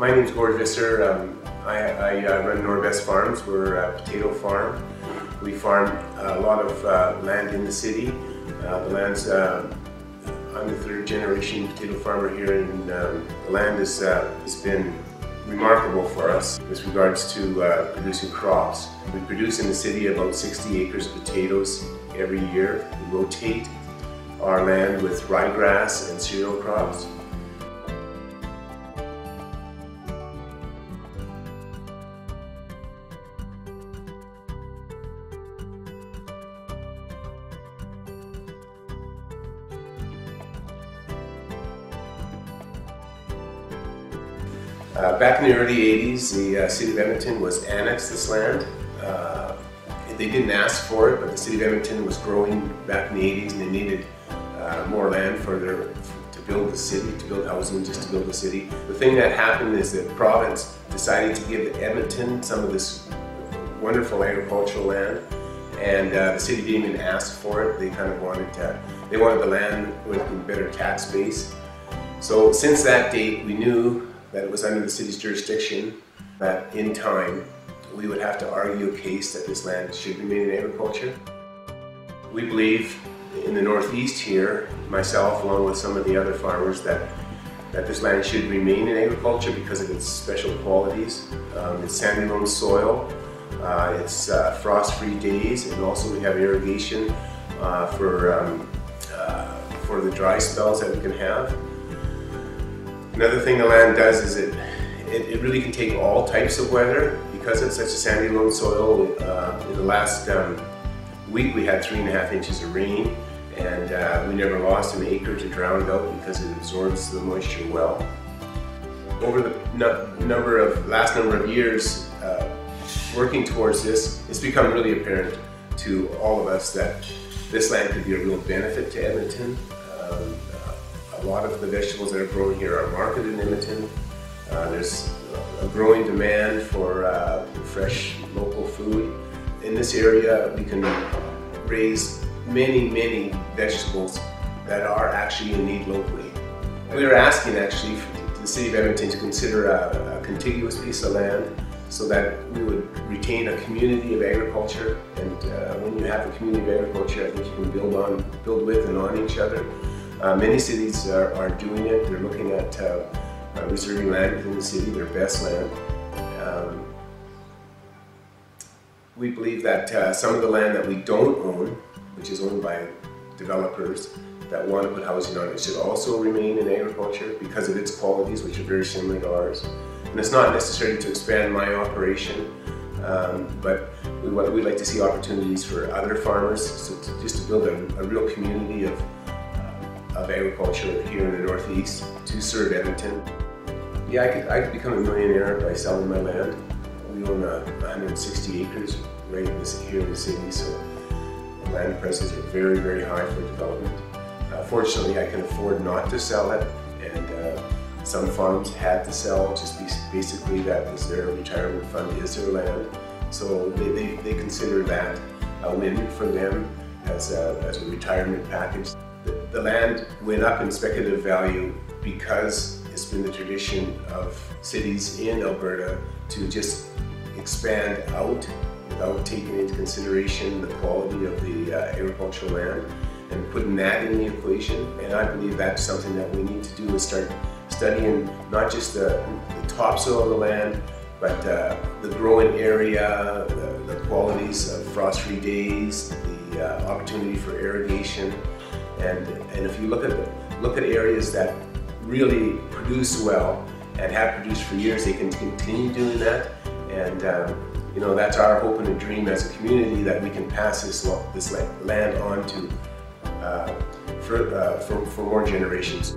My name is Gord Visser. I run Norbest Farms. We're a potato farm. We farm a lot of land in the city. I'm the third generation potato farmer here, and the land has been remarkable for us with regards to producing crops. We produce in the city about 60 acres of potatoes every year. We rotate our land with ryegrass and cereal crops. Back in the early 80s, the City of Edmonton was annexed this land. They didn't ask for it, but the City of Edmonton was growing back in the 80s, and they needed more land to build the city, to build housing, just to build the city. The thing that happened is that the province decided to give Edmonton some of this wonderful agricultural land, and the city didn't even ask for it. They kind of wanted the land with a better tax base. So since that date, we knew that it was under the city's jurisdiction, that in time we would have to argue a case that this land should remain in agriculture. We believe in the northeast here, myself along with some of the other farmers, that this land should remain in agriculture because of its special qualities. It's sandy loam soil, it's frost-free days, and also we have irrigation for the dry spells that we can have. Another thing the land does is it really can take all types of weather because it's such a sandy loam soil. In the last week we had 3.5 inches of rain, and we never lost an acre to drowned out because it absorbs the moisture well. Over the last number of years working towards this, it's become really apparent to all of us that this land could be a real benefit to Edmonton. A lot of the vegetables that are grown here are marketed in Edmonton. There's a growing demand for fresh local food. In this area we can raise many vegetables that are actually in need locally. We are asking actually the City of Edmonton to consider a contiguous piece of land so that we would retain a community of agriculture, and when you have a community of agriculture, I think you can build with and on each other. Many cities are doing it. They're looking at reserving land within the city, their best land. We believe that some of the land that we don't own, which is owned by developers that want to put housing on it, should also remain in agriculture because of its qualities, which are very similar to ours. And it's not necessary to expand my operation, but we'd like to see opportunities for other farmers, just to build a real community of agriculture here in the northeast to serve Edmonton. Yeah, I could become a millionaire by selling my land. We own 160 acres right here in the city, so the land prices are very high for development. Fortunately, I can afford not to sell it, and some farms had to sell, just basically that was their retirement fund, is their land. So they consider that a win for them as a retirement package. The land went up in speculative value because it's been the tradition of cities in Alberta to just expand out without taking into consideration the quality of the agricultural land and putting that in the equation. And I believe that's something that we need to do, is start studying not just the topsoil of the land, but the growing area, the qualities of frost-free days, the opportunity for irrigation. And if you look at areas that really produce well and have produced for years, they can continue doing that. And you know, that's our hope and a dream as a community, that we can pass this land on to for more generations.